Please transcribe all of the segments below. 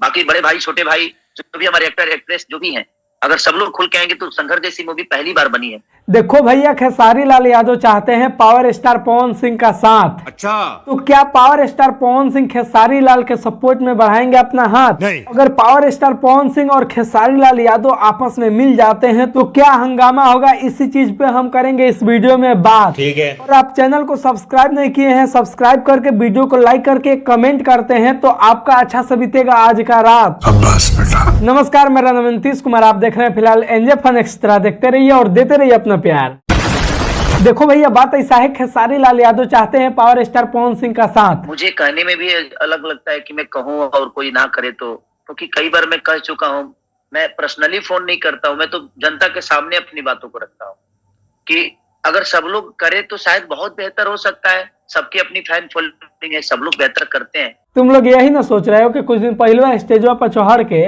बाकी बड़े भाई छोटे भाई जो भी हमारे एक्टर एक्ट्रेस जो भी हैं, अगर सब लोग खुल के आएंगे तो संघर्ष जैसी मूवी पहली बार बनी है। देखो भैया, खेसारी लाल यादव चाहते हैं पावर स्टार पवन सिंह का साथ। अच्छा, तो क्या पावर स्टार पवन सिंह खेसारी लाल के सपोर्ट में बढ़ाएंगे अपना हाथ? नहीं। अगर पावर स्टार पवन सिंह और खेसारी लाल यादव आपस में मिल जाते हैं तो क्या हंगामा होगा, इसी चीज पे हम करेंगे इस वीडियो में बात। ठीक है। और आप चैनल को सब्सक्राइब नहीं किए हैं, सब्सक्राइब करके वीडियो को लाइक करके कमेंट करते हैं तो आपका अच्छा से बीतेगा आज का रात। नमस्कार, मेरा नाम नीतीश कुमार, आप देख रहे हैं फिलहाल एनजे फन एक्स्ट्रा। देखते रहिए और देते रहिए अपना प्यार। देखो भैया, बात ऐसा है, खेसारी लाल यादव चाहते हैं पावर स्टार पवन सिंह का साथ। मुझे कहने में भी अलग लगता है कि मैं कहूँ और कोई ना करे तो, क्योंकि कई बार मैं कह चुका हूँ। मैं पर्सनली फोन नहीं करता हूँ, मैं तो जनता के सामने अपनी बातों को रखता हूँ कि अगर सब लोग करे तो शायद बहुत बेहतर हो सकता है। सबकी अपनी फैन फॉलोइंग है, सब लोग बेहतर करते हैं। तुम लोग यही ना सोच रहे हो कि कुछ दिन पहले स्टेजवा पर चढ़ के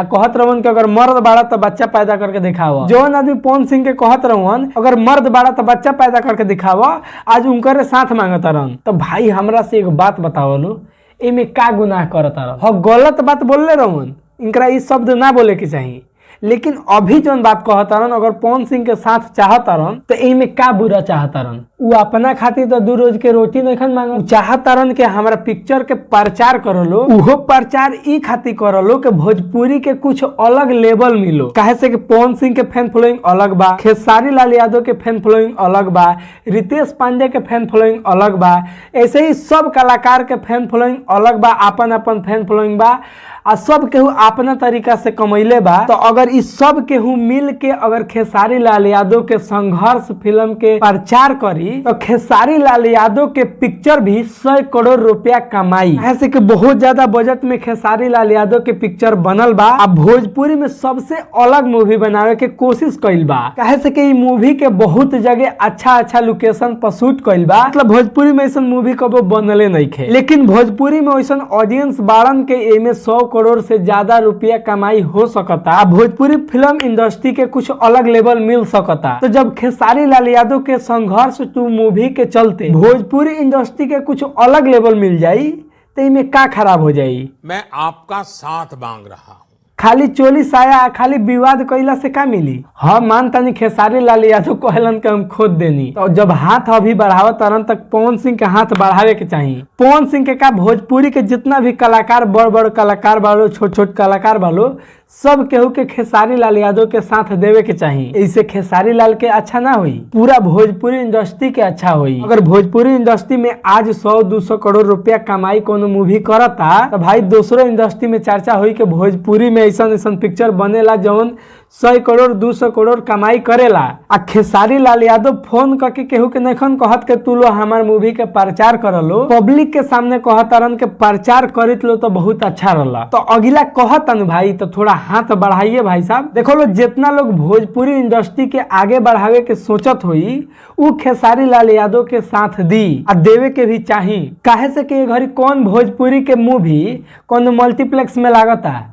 कहत रहन कि अगर मर्द बाड़ा तो बच्चा पैदा करके दिखावा। जौन आदमी पवन सिंह के कहत रहन अगर मर्द बाड़ा तो बच्चा पैदा करके दिखावा, आज उनकर साथ मांगत रहन। तो भाई हमरा से एक बात बताओ लो, इमे का गुनाह करता रह? गलत बात बोलले रहन, इनकरा ई शब्द ना बोले के चाहिए। लेकिन अभी जो बात कहता रन, अगर पवन सिंह के साथ चाहता रन तो इमे का बुरा चाहता रन? वो अपना खातिर तो 2 रोज के रोटी नहीं खन मांगा, चाहता रन के हमारा पिक्चर के प्रचार करो लो। वो प्रचार ई खातिर करो लो कि भोजपुरी के कुछ अलग लेवल मिलो। काहे से कि पवन सिंह के फैन फॉलोइंग अलग बा, खेसारी लाल यादव के फैन फॉलोइंग अलग बा, रितेश पांडे के फैन फॉलोइंग अलग बा, ऐसे ही सब कलाकार के फैन फॉलोइंग अलग बा, अपन अपन फैन फॉलोइंग बा, आ सब केहू अपना तरीका से कमैले बा। तो अगर इस सब केहू मिल के अगर खेसारी लाल यादव के संघर्ष फिल्म के प्रचार करी तो खेसारी लाल यादव के पिक्चर भी 100 करोड़ रुपया कमाई। ऐसे कि बहुत ज्यादा बजट में खेसारी लाल यादव के पिक्चर बनल बा। अब भोजपुरी में सबसे अलग मूवी बनावे के कोशिश कइल बा। काहे से कि मूवी के बहुत जगह अच्छा लोकेशन पर शूट कइल बा। मतलब भोजपुरी में ऐसा मूवी कबो बनले नहीं थे, लेकिन भोजपुरी में ऐसा ऑडियंस बाड़न के एमे 100 करोड़ से ज्यादा रुपया कमाई हो सकता। भोजपुरी फिल्म इंडस्ट्री के कुछ अलग लेवल मिल सकता। तो जब खेसारी लाल यादव के संघर्ष 2 मूवी के चलते भोजपुरी इंडस्ट्री के कुछ अलग लेवल मिल जाई तो इनमें का खराब हो जाई? मैं आपका साथ मांग रहा हूँ। खाली चोली साया खाली विवाद कइला से का मिली? हाँ मानता नहीं, खेसारी लाल यादव कहलन के हम खोद देनी। तो जब हाथ अभी बढ़ावा तरन तक पवन सिंह के हाथ बढ़ावे के चाहिए। पवन सिंह के का भोजपुरी के जितना भी कलाकार, बड़ कलाकार बालो, छोट कलाकार बालो, सब केहू के खेसारी लाल यादव के साथ देवे के चाहिए। इससे खेसारी लाल के अच्छा ना हुई, पूरा भोजपुरी इंडस्ट्री के अच्छा हुई। अगर भोजपुरी इंडस्ट्री में आज 100-200 करोड़ रुपया कमाई कोनो मूवी करता तो भाई दूसरो इंडस्ट्री में चर्चा हुई कि भोजपुरी में ऐसा पिक्चर बनेला जौन 100 करोड़ 200 करोड़ कमाई करेला। आ खेसारी लाल यादव फोन करके केहू के नखन कहत के तू लो हमार मूवी के प्रचार कर लो, पब्लिक के सामने कहतरन के प्रचार करित लो तो बहुत अच्छा रहला। तो अगला कहतन भाई तो थोड़ा हाथ बढ़ाइए भाई साहब। देखो लो, जितना लोग भोजपुरी इंडस्ट्री के आगे बढ़ावे के सोचत हुई वो खेसारी लाल यादव के साथ दी आ देवे के भी चाहिए। काहे से कि घड़ी कौन भोजपुरी के मूवी कौन मल्टीप्लेक्स में लागता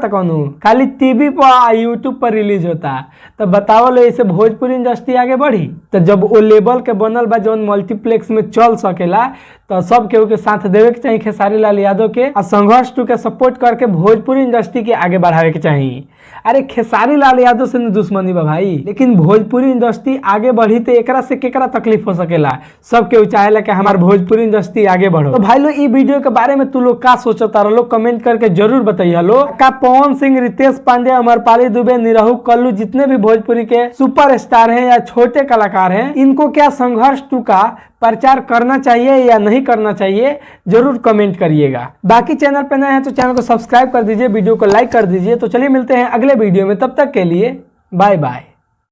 कौन खाली टीवी पर यूट्यूब पर रिलीज होता। तो बताओ लो, ऐसे भोजपुरी इंडस्ट्री आगे बढ़ी? तो जब वो लेवल के बनल बा जौन मल्टीप्लेक्स में चल सकेला तो सब केहू के साथ देवे के चाहिए खेसारी लाल यादव के, और संघर्ष 2 के सपोर्ट करके भोजपुरी इंडस्ट्री के आगे बढ़ावे के चाहिए। अरे खेसारी लाल यादव से दुश्मनी बा भाई, लेकिन भोजपुरी इंडस्ट्री आगे बढ़ी तो एकरा से केकरा तकलीफ हो सकेला? सब केहू चाहेला कि हमार भोजपुरी इंडस्ट्री आगे बढ़ो। तो भाई लोग ई वीडियो के बारे में तू लोग का सोचता रहो, कमेंट करके जरूर बताइए लो। का पवन सिंह, रितेश पांडे, अमरपाली दुबे, निरहू कल्लू, जितने भी भोजपुरी के सुपरस्टार हैं या छोटे कलाकार हैं, इनको क्या संघर्ष 2 का प्रचार करना चाहिए या नहीं करना चाहिए? जरूर कमेंट करिएगा। बाकी चैनल पे नए हैं तो चैनल को सब्सक्राइब कर दीजिए, वीडियो को लाइक कर दीजिए। तो चलिए मिलते हैं अगले वीडियो में, तब तक के लिए बाय बाय।